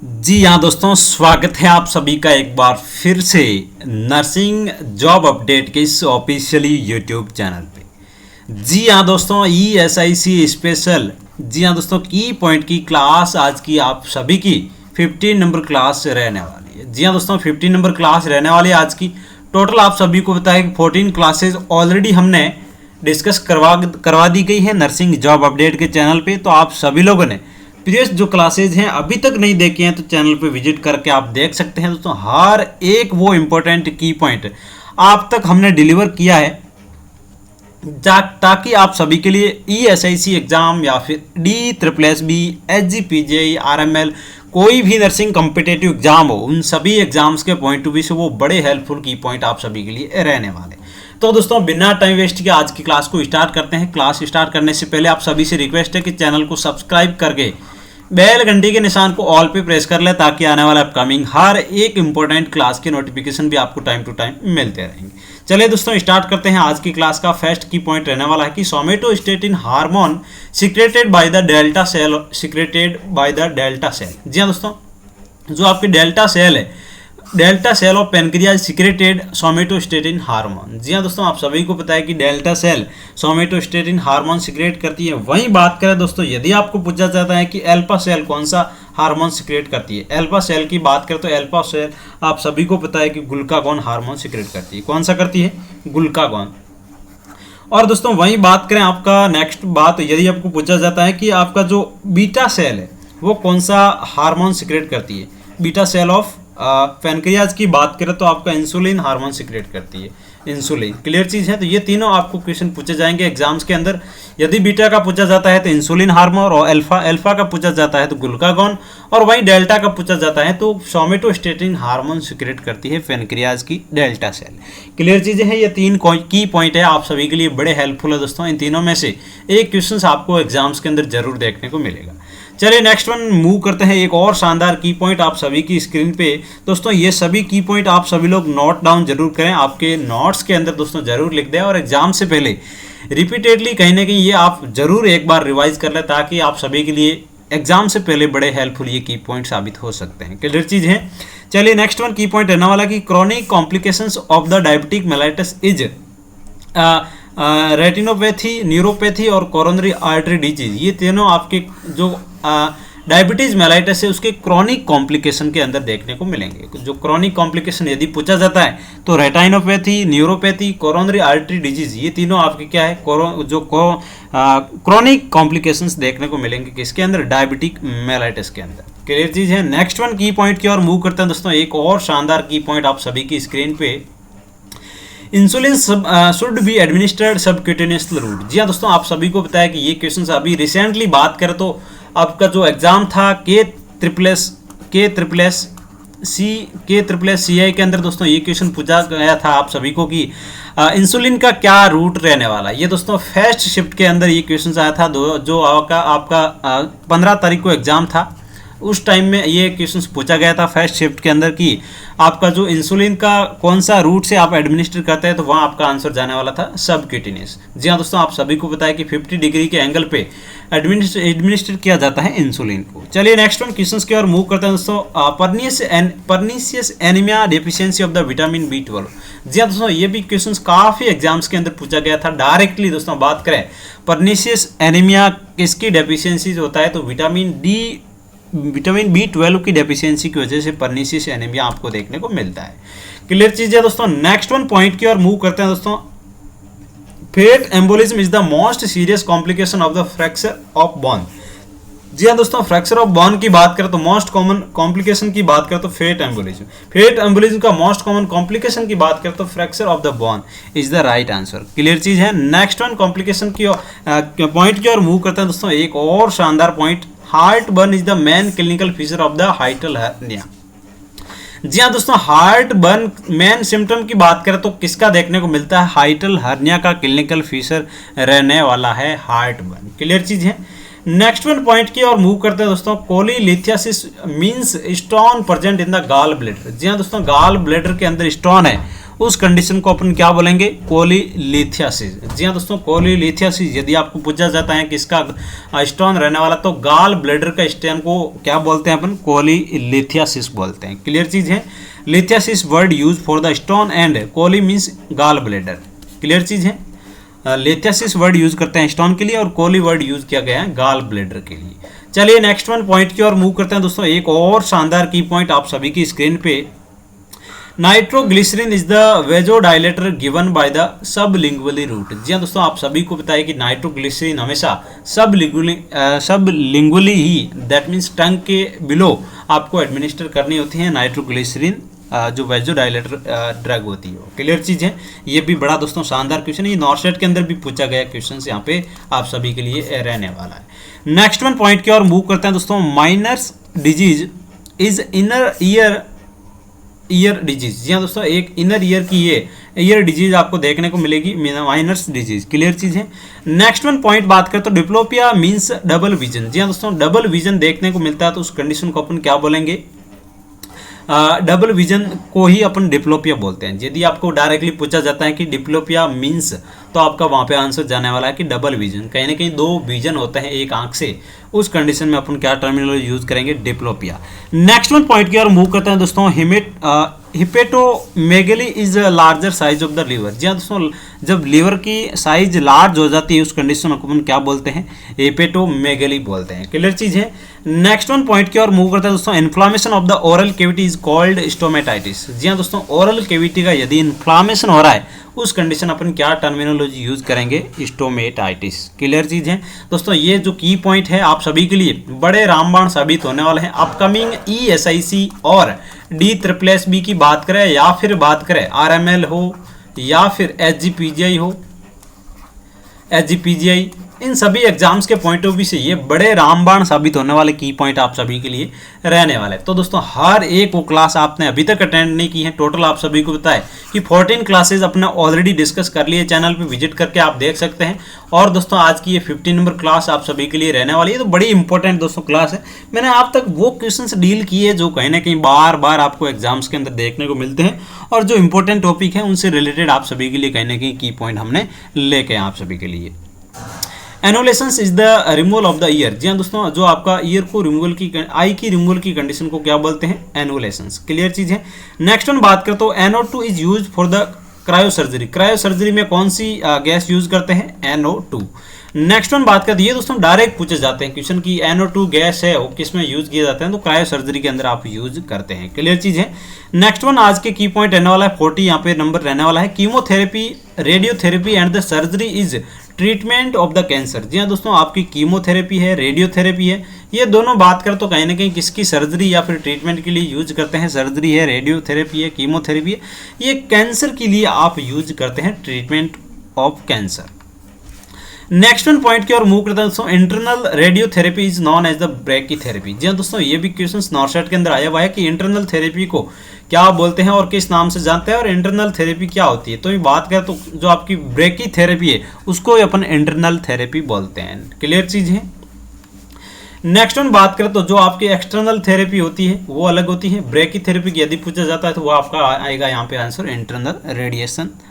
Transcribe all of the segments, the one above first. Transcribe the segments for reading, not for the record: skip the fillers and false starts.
जी हाँ दोस्तों, स्वागत है आप सभी का एक बार फिर से नर्सिंग जॉब अपडेट के इस ऑफिशियली यूट्यूब चैनल पे। जी हाँ दोस्तों, ESIC स्पेशल, जी हाँ दोस्तों, की पॉइंट की क्लास आज की आप सभी की 15 नंबर क्लास रहने वाली है। जी हाँ दोस्तों, 15 नंबर क्लास रहने वाली है आज की। टोटल आप सभी को बताया कि 14 क्लासेज ऑलरेडी हमने डिस्कस करवा दी गई है नर्सिंग जॉब अपडेट के चैनल पे। तो आप सभी लोगों ने प्रीवियस जो क्लासेज हैं अभी तक नहीं देखे हैं तो चैनल पे विजिट करके आप देख सकते हैं दोस्तों। हर एक वो इम्पोर्टेंट की पॉइंट आप तक हमने डिलीवर किया है ताकि आप सभी के लिए ESIC एग्जाम या फिर DSSB, SGPGI, RML कोई भी नर्सिंग कॉम्पिटेटिव एग्जाम हो, उन सभी एग्जाम्स के पॉइंट टू व्यू से वो बड़े हेल्पफुल की पॉइंट आप सभी के लिए रहने वाले। तो दोस्तों बिना टाइम वेस्ट के आज की क्लास को स्टार्ट करते हैं। क्लास स्टार्ट करने से पहले आप सभी से रिक्वेस्ट है कि चैनल को सब्सक्राइब करके बेल घंटी के निशान को ऑल पे प्रेस कर ले ताकि आने वाला अपकमिंग हर एक इंपॉर्टेंट क्लास के नोटिफिकेशन भी आपको टाइम टू टाइम मिलते रहेंगे। चलिए दोस्तों स्टार्ट करते हैं। आज की क्लास का फर्स्ट की पॉइंट रहने वाला है कि somatostatin hormone secreted by the delta cell, जी हाँ दोस्तों, जो आपके डेल्टा सेल है, delta cell of pancreas secreted somatostatin hormone. जी हाँ दोस्तों, आप सभी को पता है कि delta cell somatostatin hormone secrete करती है। वहीं बात करें दोस्तों, यदि आपको पूछा जाता है कि अल्फा सेल कौन सा हार्मोन सिक्रेट करती है, अल्फा सेल की बात करें तो अल्फा सेल आप सभी को पता है कि ग्लूकागॉन हार्मोन सिक्रेट करती है। कौन सा करती है? ग्लूकागॉन। और दोस्तों वहीं बात करें आपका नेक्स्ट बात, यदि आपको पूछा जाता है कि आपका जो बीटा सेल है वो कौन सा हार्मोन सिक्रेट करती है, बीटा सेल ऑफ पेनक्रियाज की बात करें तो आपका इंसुलिन हार्मोन सिक्रेट करती है, इंसुलिन। क्लियर चीज़ है। तो ये तीनों आपको क्वेश्चन पूछे जाएंगे एग्जाम्स के अंदर। यदि बीटा का पूछा जाता है तो इंसुलिन हार्मोन, और अल्फा का पूछा जाता है तो ग्लूकागॉन, और वहीं डेल्टा का पूछा जाता है तो सोमेटोस्टेटिन हार्मोन सिक्रेट करती है पेनक्रियाज की डेल्टा सेल। क्लियर चीज़ें हैं। ये तीन की पॉइंट है आप सभी के लिए बड़े हेल्पफुल है दोस्तों। इन तीनों में से एक क्वेश्चन आपको एग्जाम्स के अंदर जरूर देखने को मिलेगा। चलिए नेक्स्ट वन मूव करते हैं। एक और शानदार की पॉइंट आप सभी की स्क्रीन पे दोस्तों, ये सभी की पॉइंट आप सभी लोग नोट डाउन जरूर करें, आपके नोट्स के अंदर दोस्तों जरूर लिख दें, और एग्जाम से पहले रिपीटेडली कहीं ना कहीं ये आप जरूर एक बार रिवाइज कर लें ताकि आप सभी के लिए एग्जाम से पहले बड़े हेल्पफुल ये की पॉइंट साबित हो सकते हैं। क्लियर चीज़ है। चलिए नेक्स्ट वन की पॉइंट रहने वाला कि chronic complications of the diabetic mellitus is retinopathy, neuropathy और कोरोनरी आर्टरी डिजीज। ये तीनों आपके जो डायबिटीज मेलाइटिस है उसके क्रॉनिक कॉम्प्लिकेशन के अंदर देखने को मिलेंगे। जो क्रॉनिक कॉम्प्लिकेशन यदि पूछा जाता है तो रेटाइनोपैथी, न्यूरोपैथी, कोरोनरी आर्टरी डिजीज, ये तीनों आपके क्या है, क्रॉनिक कॉम्प्लिकेशंस देखने को मिलेंगे किसके अंदर, डायबिटिक मेलाइटिस के अंदर। क्लियर चीज़ है। नेक्स्ट वन की पॉइंट की ओर मूव करते हैं दोस्तों। एक और शानदार की पॉइंट आप सभी की स्क्रीन पे, insulin should be administered subcutaneous route. जी हाँ दोस्तों, आप सभी को पता है कि ये क्वेश्चन अभी रिसेंटली बात करें तो आपका जो एग्जाम था KSSCI के अंदर दोस्तों, ये क्वेश्चन पूछा गया था आप सभी को कि इंसुलिन का क्या रूट रहने वाला है। ये दोस्तों फर्स्ट शिफ्ट के अंदर ये क्वेश्चन आया था, जो आपका 15 तारीख को एग्जाम था। उस टाइम में ये क्वेश्चन पूछा गया था फर्स्ट शिफ्ट के अंदर कि आपका जो इंसुलिन का कौन सा रूट से आप एडमिनिस्टर करते हैं, तो वहाँ आपका आंसर जाने वाला था सबक्यूटेनियस। जी हाँ दोस्तों, आप सभी को पता है कि 50 डिग्री के एंगल पे एडमिनिस्टर किया जाता है इंसुलिन को। चलिए नेक्स्ट वन क्वेश्चन की ओर मूव करते हैं दोस्तों। Pernicious anaemia deficiency of the vitamin B12। जी हाँ दोस्तों, ये भी क्वेश्चन काफ़ी एग्जाम्स के अंदर पूछा गया था डायरेक्टली। दोस्तों बात करें पर्नीशियस एनीमिया किसकी डेफिशिएंसी होता है, तो विटामिन B12 की डेफिशिएंसी की वजह से पर्नीशियस एनीमिया आपको देखने को मिलता है। क्लियर चीज़ है दोस्तों। नेक्स्ट वन पॉइंट की ओर मूव करते हैं दोस्तों। Fat embolism is the most serious complication of the fracture of bone. जी हाँ दोस्तों, फ्रैक्चर ऑफ बोन की बात करें तो मोस्ट कॉमन कॉम्प्लिकेशन की बात करें तो फेट एम्बोलिज्म का मोस्ट कॉमन कॉम्प्लिकेशन की बात करें तो fracture of the bone is the right answer. Clear चीज़ है। नेक्स्ट वन कॉम्प्लिकेशन की पॉइंट की ओर मूव करते हैं दोस्तों। एक और शानदार point, heartburn is the main clinical feature of the hiatal hernia. जी हाँ दोस्तों, हार्ट बर्न मेन सिम्टम की बात करें तो किसका देखने को मिलता है, हाइटल हर्निया का क्लिनिकल फीचर रहने वाला है हार्ट बर्न। क्लियर चीज है। नेक्स्ट वन पॉइंट की और मूव करते हैं दोस्तों। Cholelithiasis means stone present in the gallbladder. जी हाँ दोस्तों, गाल ब्लैडर के अंदर स्टोन है उस कंडीशन को अपन क्या बोलेंगे, कोलीलिथियासिस। जी हाँ दोस्तों, कोलीलिथियासिस यदि आपको पूछा जाता है किसका स्टोन रहने वाला, तो गाल ब्लेडर का स्टोन को क्या बोलते हैं अपन, कोलीलिथियासिस बोलते हैं। क्लियर चीज है। Lithiasis word use for the stone and chole means gall bladder. Clear चीज है। लिथियासिस वर्ड यूज करते हैं स्टोन के लिए और कोली वर्ड यूज किया गया है गाल ब्लेडर के लिए। चलिए नेक्स्ट वन पॉइंट की ओर मूव करते हैं दोस्तों। एक और शानदार की पॉइंट आप सभी की स्क्रीन पे, nitroglycerine is the vasodilator given by the sublingually route. जी हाँ दोस्तों, आप सभी को पता है कि नाइट्रोग्लिसरीन हमेशा सबलिंगुअली ही, दैट मीन्स टंग के बिलो आपको एडमिनिस्टर करनी होती है नाइट्रोग्लिसरीन, जो वेजोडाइलेटर ड्रग होती है। क्लियर चीज है। ये भी बड़ा दोस्तों शानदार क्वेश्चन है, ये नॉर्सेट के अंदर भी पूछा गया क्वेश्चन यहाँ पे आप सभी के लिए रहने वाला है। नेक्स्ट वन पॉइंट की ओर मूव करते हैं दोस्तों। Meniere's disease is inner ear disease. जी हाँ दोस्तों, एक इनर ईयर की ये ईयर डिजीज आपको देखने को मिलेगी, माइनर्स डिजीज। क्लियर चीज है। नेक्स्ट वन पॉइंट बात करें तो डिप्लोपिया मींस डबल विजन। जी हाँ दोस्तों, डबल विजन देखने को मिलता है तो उस कंडीशन को अपन क्या बोलेंगे, डबल विजन को ही अपन डिप्लोपिया बोलते हैं। यदि आपको डायरेक्टली पूछा जाता है कि डिप्लोपिया मींस, तो आपका वहां पे आंसर जाने वाला है कि डबल विजन। कहीं ना कहीं दो विजन होते हैं एक आंख से, उस कंडीशन में अपन क्या टर्मिनोलॉजी यूज करेंगे, डिप्लोपिया। नेक्स्ट वन पॉइंट की ओर मूव करते हैं दोस्तों। Hepatomegaly is larger size of the liver. जी हाँ दोस्तों, जब लीवर की साइज लार्ज हो जाती है उस कंडीशन को अपन क्या बोलते हैं, हिपेटोमेगली बोलते हैं। क्लियर चीज है। नेक्स्ट वन पॉइंट की ओर मूव करते हैं दोस्तों। Inflammation of the oral cavity is called stomatitis. जी हाँ दोस्तों, ओरल कैविटी का यदि इन्फ्लामेशन हो रहा है उस कंडीशन अपन क्या टर्मिनोलॉजी यूज करेंगे, स्टोमेटाइटिस। क्लियर चीज है दोस्तों। ये जो की पॉइंट है आप सभी के लिए बड़े रामबाण साबित होने वाले हैं। अपकमिंग ESIC और DSSB की बात करें या फिर बात करें RML हो या फिर SGPGI हो, SGPGI, इन सभी एग्जाम्स के पॉइंट ऑफ व्यू से ये बड़े रामबाण साबित होने वाले की पॉइंट आप सभी के लिए रहने वाले। तो दोस्तों हर एक वो क्लास आपने अभी तक अटेंड नहीं की है, टोटल आप सभी को पता है कि 14 क्लासेस अपने ऑलरेडी डिस्कस कर लिए, चैनल पे विजिट करके आप देख सकते हैं। और दोस्तों आज की ये 15 नंबर क्लास आप सभी के लिए रहने वाली है, तो बड़ी इंपॉर्टेंट दोस्तों क्लास है। मैंने आप तक वो क्वेश्चन डील किए जो कहीं ना कहीं बार बार आपको एग्जाम्स के अंदर देखने को मिलते हैं और जो इंपॉर्टेंट टॉपिक है उनसे रिलेटेड आप सभी के लिए कहीं ना कहीं की पॉइंट हमने लेके आप सभी के लिए। Enucleations is the removal of the ear. जी हाँ दोस्तों, जो आपका ईयर को रिमूवल की, आई की रिमूवल की कंडीशन को क्या बोलते हैं, एनोलेशंस। क्लियर चीज है। नेक्स्ट वन बात करते हो, NO2 is use for the cryosurgery. Cryosurgery में कौन सी गैस यूज करते हैं, NO2। नेक्स्ट वन बात करते हैं, ये दोस्तों डायरेक्ट पूछे जाते हैं क्वेश्चन की NO2 गैस है वो किस में यूज किया जाता है, तो क्रायोसर्जरी के अंदर आप यूज करते हैं। क्लियर चीज है। नेक्स्ट वन आज के की पॉइंट रहने वाला है 40, यहाँ पे नंबर रहने वाला है। Chemotherapy, radiotherapy and the surgery is treatment of the cancer. जी हाँ दोस्तों, आपकी कीमोथेरेपी है, रेडियोथेरेपी है, ये दोनों बात करें तो कहीं ना कहीं किसकी सर्जरी या फिर ट्रीटमेंट के लिए यूज करते हैं, सर्जरी है, रेडियोथेरेपी है, कीमोथेरेपी है, ये कैंसर के लिए आप यूज करते हैं, treatment of cancer. Next one point की ओर मूव करते हैं दोस्तों। Internal radiotherapy is known as the brachytherapy. जी हाँ दोस्तों, ये भी क्वेश्चन नॉर्सेट के अंदर आया हुआ है कि इंटरनल थेरेपी को क्या बोलते हैं और किस नाम से जानते हैं और इंटरनल थेरेपी क्या होती है। तो ये बात करें तो जो आपकी ब्रैकीथेरेपी है उसको अपन इंटरनल थेरेपी बोलते हैं। क्लियर चीज है। नेक्स्ट वन बात करें तो जो आपकी एक्सटर्नल थेरेपी होती है वो अलग होती है। ब्रैकीथेरेपी की यदि पूछा जाता है तो वो आपका आएगा यहाँ पे answer internal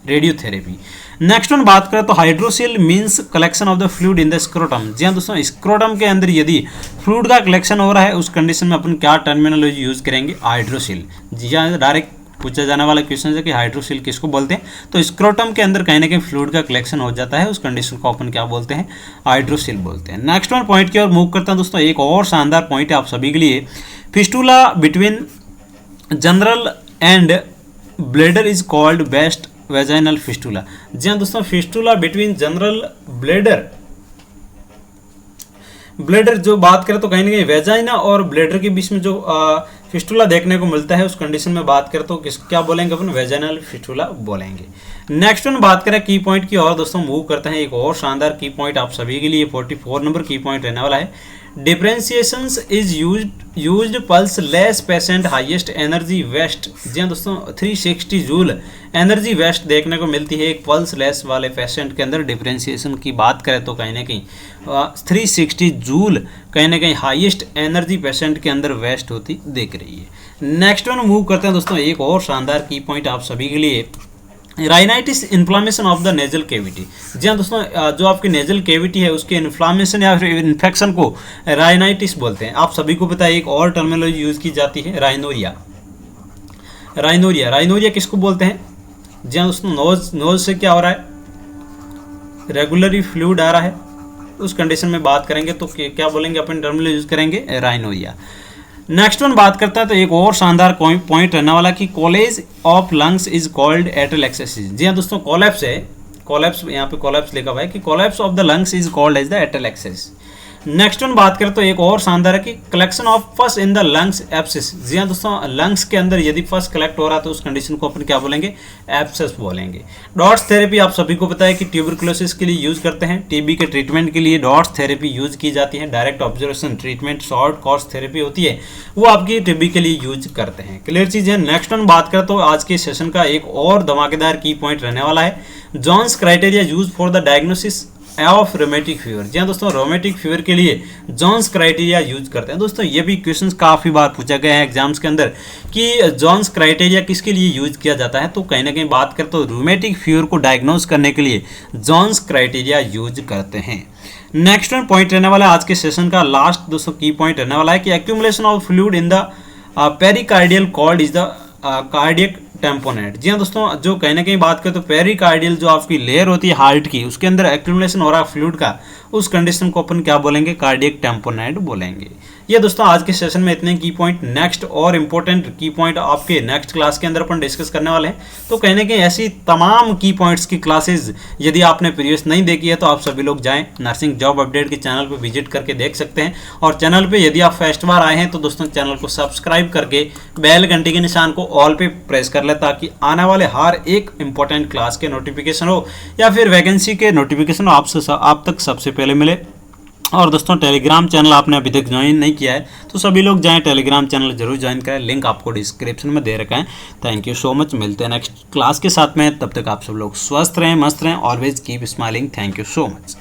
radiotherapy. Next one बात करें तो hydrocele means collection of the fluid in the scrotum. जी हाँ दोस्तों, स्क्रोटम के अंदर यदि फ्लूइड का कलेक्शन हो रहा है उस कंडीशन में अपन क्या टर्मिनोलॉजी यूज करेंगे, हाइड्रोसिल। जी हाँ, डायरेक्ट पूछा जाने वाला क्वेश्चन है कि हाइड्रोसिल किसको बोलते हैं, तो स्क्रोटम के अंदर कहीं ना कहीं फ्लूइड का कलेक्शन हो जाता है, उस कंडीशन को अपन क्या बोलते हैं, हाइड्रोसिल बोलते हैं। नेक्स्ट वन पॉइंट की ओर मूव करता हैं दोस्तों। एक और शानदार पॉइंट है आप सभी के लिए, fistula between general and bladder is called vesicovaginal fistula. जी हाँ दोस्तों, फिस्टुला बिटवीन जनरल ब्लेडर जो बात करें तो कहीं ना कहीं वेजाइना और ब्लेडर के बीच में जो फिस्टुला देखने को मिलता है उस कंडीशन में बात करें तो क्या बोलेंगे अपन, वेजाइनल फिस्टुला बोलेंगे। नेक्स्ट वन बात करें की पॉइंट की और दोस्तों मूव करते हैं। एक और शानदार की पॉइंट आप सभी के लिए 44 नंबर की पॉइंट रहने वाला है। Differentiations is used pulseless patient highest energy waste. जी हाँ दोस्तों, 360 जूल एनर्जी वेस्ट देखने को मिलती है एक पल्स लेस वाले पेशेंट के अंदर। डिफरेंशिएशन की बात करें तो कहीं ना कहीं 360 जूल कहीं ना कहीं हाईएस्ट एनर्जी पेशेंट के अंदर वेस्ट होती दिख रही है। नेक्स्ट वन मूव करते हैं दोस्तों। एक और शानदार की पॉइंट आप सभी के लिए rhinitis inflammation of the nasal cavity. जी हाँ दोस्तों, जो आपकी नेजल कैविटी है उसके इन्फ्लामेशन या फिर इन्फेक्शन को राइनाइटिस बोलते हैं। आप सभी को पता है एक और टर्मिनोलॉजी यूज की जाती है, राइनोरिया। राइनोरिया, राइनोरिया किसको बोलते हैं? जी हाँ दोस्तों, नोज से क्या हो रहा है, रेगुलरली फ्लूइड आ रहा है, उस कंडीशन में बात करेंगे तो क्या बोलेंगे, अपन टर्मिनोलॉजी यूज करेंगे राइनोरिया। नेक्स्ट वन बात करता है तो एक और शानदार पॉइंट रहने वाला कि college of lungs is called atelectasis. जी हाँ दोस्तों, कोलैप्स है, कोलैप्स, यहाँ पे कोलैप्स लिखा हुआ है कि collapse of the lungs is called as the atelectasis. Next one बात करें तो एक और शानदार है कि कलेक्शन ऑफ फस इन द लंग्स एब्सिस। जी हाँ दोस्तों, लंग्स के अंदर यदि फस कलेक्ट हो रहा है तो उस कंडीशन को अपन क्या बोलेंगे, एब्सेस बोलेंगे। डॉट्स थेरेपी आप सभी को पता है कि ट्यूबरकुलोसिस के लिए यूज करते हैं, टीबी के ट्रीटमेंट के लिए डॉट्स थेरेपी यूज की जाती है। Direct observation treatment short course therapy होती है, वो आपकी टीबी के लिए यूज करते हैं। क्लियर चीज है। नेक्स्ट वन बात करें तो आज के सेशन का एक और धमाकेदार की पॉइंट रहने वाला है, Jones criteria use for the diagnosis of rheumatic fever. जी हाँ दोस्तों, रोमेटिक फीवर के लिए जॉन्स क्राइटेरिया यूज करते हैं। दोस्तों ये भी क्वेश्चंस काफ़ी बार पूछा गया है एग्जाम्स के अंदर कि जॉन्स क्राइटेरिया किसके लिए यूज किया जाता है, तो कहीं ना कहीं बात करें तो रोमेटिक फीवर को डायग्नोज करने के लिए जॉन्स क्राइटेरिया यूज करते हैं। नेक्स्ट वन पॉइंट रहने वाला है आज के सेशन का लास्ट दोस्तों की पॉइंट रहने वाला है कि accumulation of fluid in the pericardial cord is the cardiac tamponade. जी हाँ दोस्तों, जो कहीं ना कहीं बात करें तो पेरिकार्डियल जो आपकी लेयर होती है हार्ट की, उसके अंदर एक्यूमुलेशन हो रहा है फ्लूइड का, उस कंडीशन को अपन क्या बोलेंगे, कार्डियक टेम्पोनेट बोलेंगे। ये दोस्तों आज के सेशन में इतने की पॉइंट। नेक्स्ट और इंपॉर्टेंट की पॉइंट आपके नेक्स्ट क्लास के अंदर अपन डिस्कस करने वाले हैं। तो कहीं ना कहीं ऐसी तमाम की पॉइंट्स की क्लासेज यदि आपने प्रीवियस नहीं देखी है तो आप सभी लोग जाएं नर्सिंग जॉब अपडेट के चैनल पर विजिट करके देख सकते हैं। और चैनल पे यदि आप फर्स्ट बार आए हैं तो दोस्तों चैनल को सब्सक्राइब करके बेल घंटी के निशान को ऑल पे प्रेस कर ले, ताकि आने वाले हर एक इंपॉर्टेंट क्लास के नोटिफिकेशन हो या फिर वैकेंसी के नोटिफिकेशन आप तक सबसे पहले मिले। और दोस्तों टेलीग्राम चैनल आपने अभी तक ज्वाइन नहीं किया है तो सभी लोग जाएं टेलीग्राम चैनल जरूर ज्वाइन करें, लिंक आपको डिस्क्रिप्शन में दे रखा है। थैंक यू सो मच, मिलते हैं नेक्स्ट क्लास के साथ में, तब तक आप सब लोग स्वस्थ रहें, मस्त रहें, always keep smiling. Thank you so much.